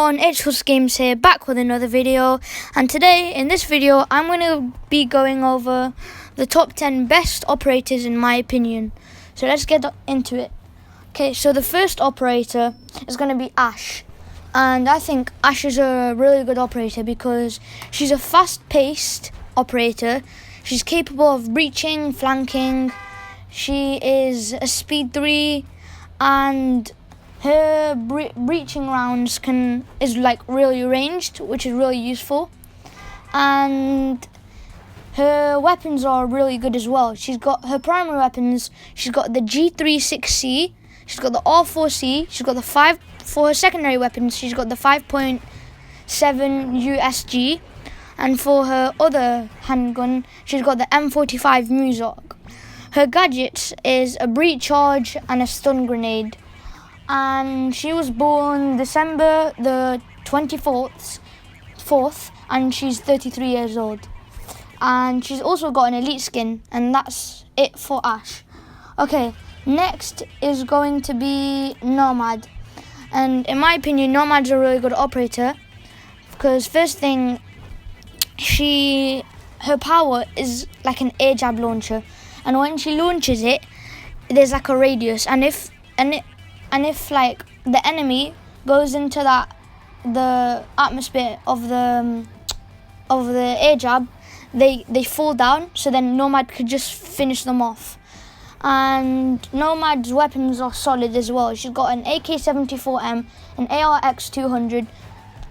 everyone, it's Games here, back with another video, and today in this video I'm going to be going over the top 10 best operators in my opinion. So let's get into it. Okay, so the first operator is going to be Ash, and I think Ash is a really good operator because she's a fast-paced operator. She's capable of breaching, flanking, she is a speed 3, and her breaching rounds is like really ranged, which is really useful, and her weapons are really good as well. She's got her primary weapons. She's got the G36C, she's got the R4C, she's got the 5 for her secondary weapons. She's got the 5.7 USG, and for her other handgun, she's got the M45 Muzak. Her gadgets is a breach charge and a stun grenade. And she was born December the 24th, and she's 33 years old. And she's also got an elite skin, and that's it for Ash. Okay, next is going to be Nomad. And in my opinion, Nomad's a really good operator because first thing, her power is like an air jab launcher, and when she launches it, there's like a radius, and if like the enemy goes into the atmosphere of the air jab, they fall down, so then Nomad could just finish them off. And Nomad's weapons are solid as well. She's got an AK-74M, an ARX-200.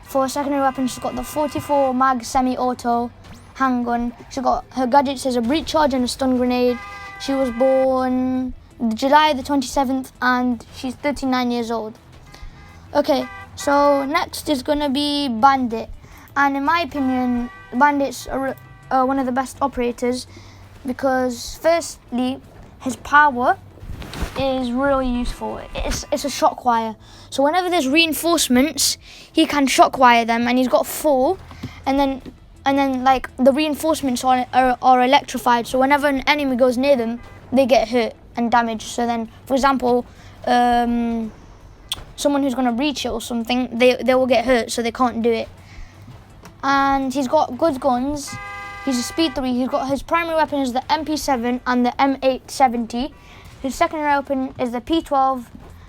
For secondary weapons, she's got the 44 mag semi-auto handgun. She got her gadgets as a breach charge and a stun grenade. She was born July the 27th, and she's 39 years old. Okay, so next is going to be Bandit. And in my opinion, Bandit's are one of the best operators because firstly, his power is really useful. It's a shock wire. So whenever there's reinforcements, he can shock wire them, and he's got 4, and then like the reinforcements are electrified. So whenever an enemy goes near them, they get hurt and damaged. So then, for example, someone who's going to breach it or something, they will get hurt, so they can't do it. And he's got good guns. He's a speed 3. He's got his primary weapon is the MP7 and the M870. His secondary weapon is the P12.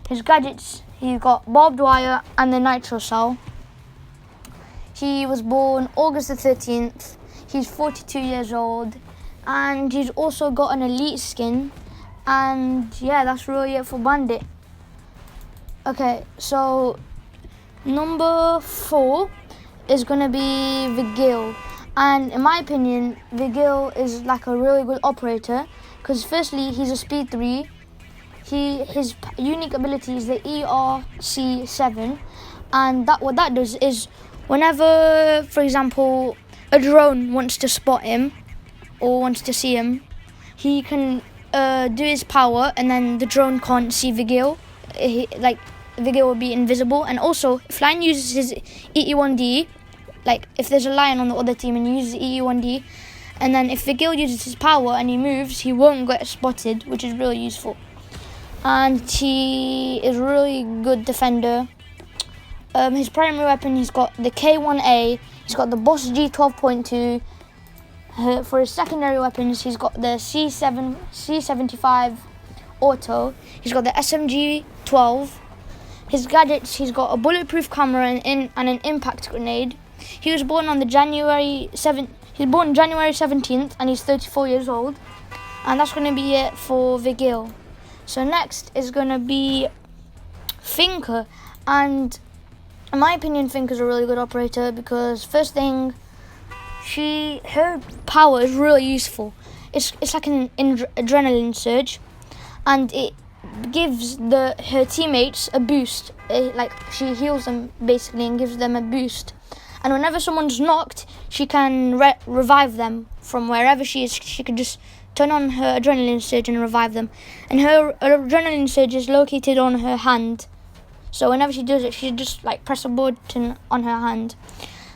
His gadgets, he's got barbed wire and the nitro cell. He was born August the 13th. He's 42 years old, and he's also got an elite skin. And yeah, that's really it for Bandit. Okay, so number 4 is going to be Vigil. And in my opinion, Vigil is like a really good operator because firstly, he's a speed 3. His unique ability is the ERC7, and what that does is whenever, for example, a drone wants to spot him or wants to see him, he can do his power, and then the drone can't see Vigil. Vigil will be invisible. And also, if Lion uses his EE1D, like if there's a Lion on the other team and he uses EE1D, and then if Vigil uses his power and he moves, he won't get spotted, which is really useful. And he is a really good defender. His primary weapon, he's got the K1A, he's got the Boss G12.2. For his secondary weapons, he's got the C75 auto. He's got the SMG-12. His gadgets, he's got a bulletproof camera and an impact grenade. He was born on January 17th, and he's 34 years old. And that's going to be it for Vigil. So next is going to be Finka. And in my opinion, Finka's a really good operator because first thing, her power is really useful. It's like an adrenaline surge, and it gives her teammates a boost. Like she heals them basically and gives them a boost. And whenever someone's knocked, she can revive them from wherever she is. She can just turn on her adrenaline surge and revive them. And her adrenaline surge is located on her hand. So whenever she does it, she just like press a button on her hand.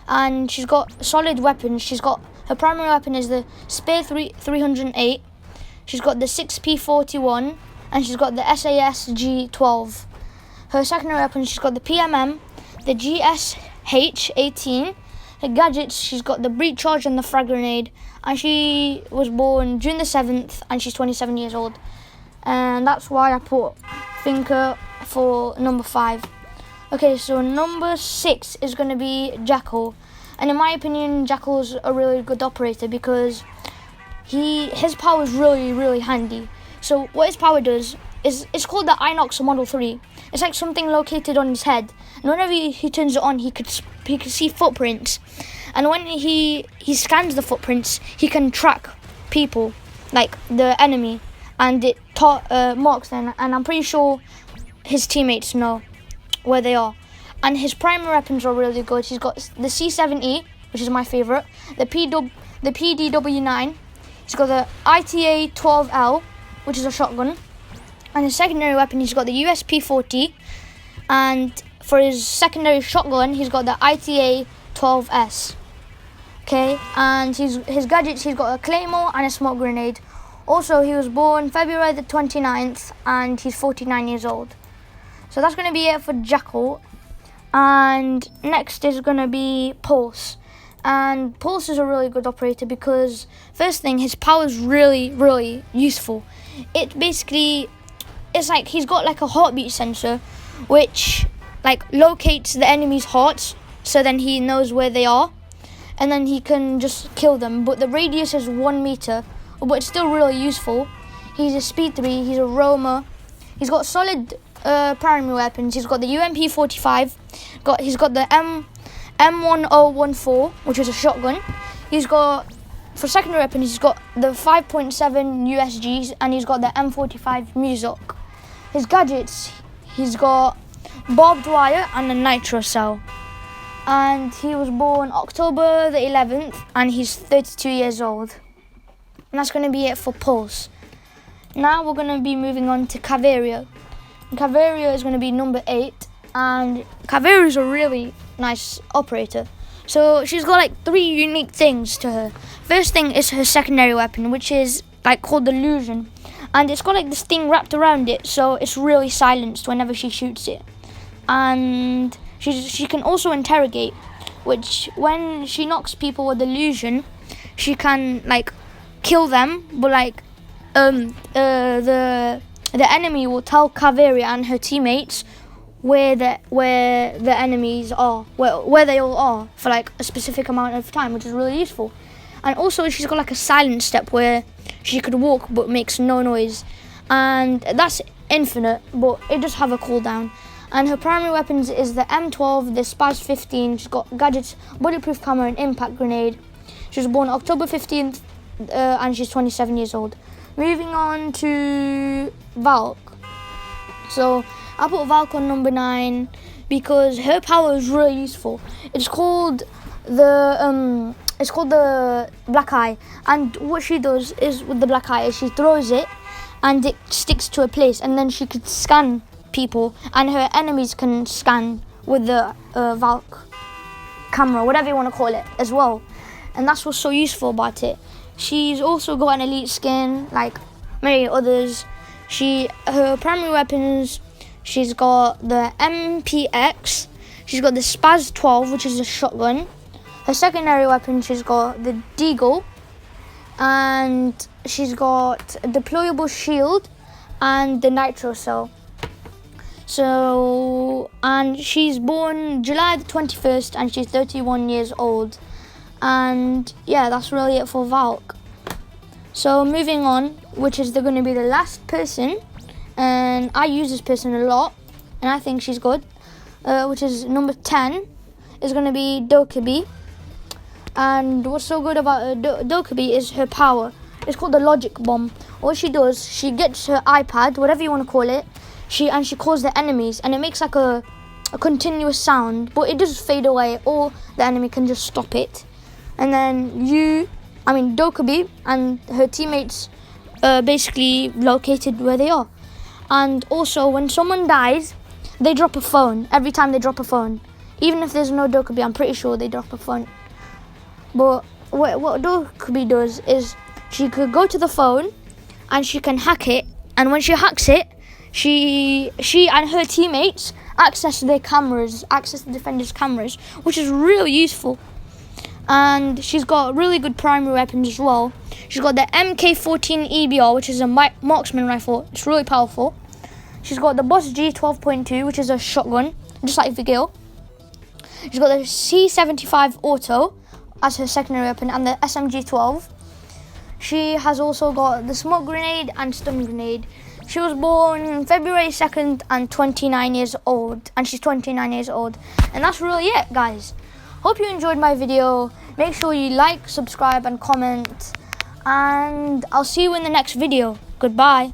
And she's got solid weapons. She's got her primary weapon is the Spear 308. She's got the 6P41, and she's got the SAS G12. Her secondary weapon, she's got the PMM, the GSH-18. Her gadgets, she's got the breach charge and the frag grenade, and she was born June the 7th, and she's 27 years old. And that's why I put Thinker for number 5. Okay, so number 6 is going to be Jackal. And in my opinion, Jackal's a really good operator because his power is really, really handy. So what his power does is, it's called the Inox Model 3. It's like something located on his head. And whenever he turns it on, he could see footprints. And when he scans the footprints, he can track people, like the enemy. And it marks them. And I'm pretty sure his teammates know where they are. And his primary weapons are really good. He's got the C7E, which is my favourite, the PDW9. He's got the ITA-12L, which is a shotgun. And his secondary weapon, he's got the USP-40. And for his secondary shotgun, he's got the ITA-12S. Okay, and his gadgets, he's got a claymore and a smoke grenade. Also, he was born February the 29th, and he's 49 years old. So that's going to be it for Jackal. And next is going to be Pulse. And Pulse is a really good operator because, first thing, his power is really, really useful. It's like he's got like a heartbeat sensor, which like locates the enemy's hearts, so then he knows where they are, and then he can just kill them. But the radius is 1 meter, but it's still really useful. He's a speed 3, he's a roamer. He's got solid primary weapons. He's got the UMP-45, he's got the M1014, which is a shotgun. He's got, for secondary weapons, he's got the 5.7 USGs, and he's got the M45 Muzok. His gadgets, he's got barbed wire and a nitro cell. And he was born October the 11th, and he's 32 years old. And that's going to be it for Pulse. Now we're going to be moving on to Caverio. And Caverio is going to be number 8, and Caverio is a really nice operator. So she's got like 3 unique things to her. First thing is her secondary weapon, which is like called the Illusion, and it's got like this thing wrapped around it, so it's really silenced whenever she shoots it. And she can also interrogate, which when she knocks people with Illusion, she can like kill them, but like the enemy will tell Caveria and her teammates where the enemies are, where they all are for like a specific amount of time, which is really useful. And also she's got like a silent step where she could walk but makes no noise, and that's infinite, but it does have a cooldown. And her primary weapons is the M12, the Spaz 15. She's got gadgets, bulletproof camera, and impact grenade. She was born October 15th, and she's 27 years old. Moving on to Valk. So I put Valk on number 9 because her power is really useful. It's called the Black Eye, and what she does is with the Black Eye is she throws it, and it sticks to a place, and then she could scan people, and her enemies can scan with the Valk camera, whatever you want to call it, as well. And that's what's so useful about it. She's also got an elite skin, like many others. Her primary weapons, she's got the MPX, she's got the Spaz 12, which is a shotgun. Her secondary weapon, she's got the Deagle, and she's got a deployable shield and the nitro cell. So, and she's born July the 21st, and she's 31 years old. And yeah, that's really it for Valk. So moving on, which is going to be the last person, and I use this person a lot, and I think she's good, which is number 10, is going to be Dokkaebi. And what's so good about Dokkaebi is her power. It's called the Logic Bomb. What she does, she gets her iPad, whatever you want to call it, she calls the enemies, and it makes like a continuous sound, but it does fade away, or the enemy can just stop it. And then Dokkaebi and her teammates basically located where they are. And also, when someone dies, they drop a phone. Every time they drop a phone, even if there's no Dokkaebi, I'm pretty sure they drop a phone. But what Dokkaebi does is she could go to the phone and she can hack it, and when she hacks it, she and her teammates access to their cameras, access to defenders' cameras, which is really useful. And she's got really good primary weapons as well. She's got the MK14 EBR, which is a marksman rifle. It's really powerful. She's got the Boss G 12.2, which is a shotgun, just like Vigil. She's got the C75 Auto as her secondary weapon and the SMG 12. She has also got the smoke grenade and stun grenade. She was born February 2nd and 29 years old. And she's 29 years old. And that's really it, guys. Hope you enjoyed my video. Make sure you like, subscribe and comment. And I'll see you in the next video. Goodbye.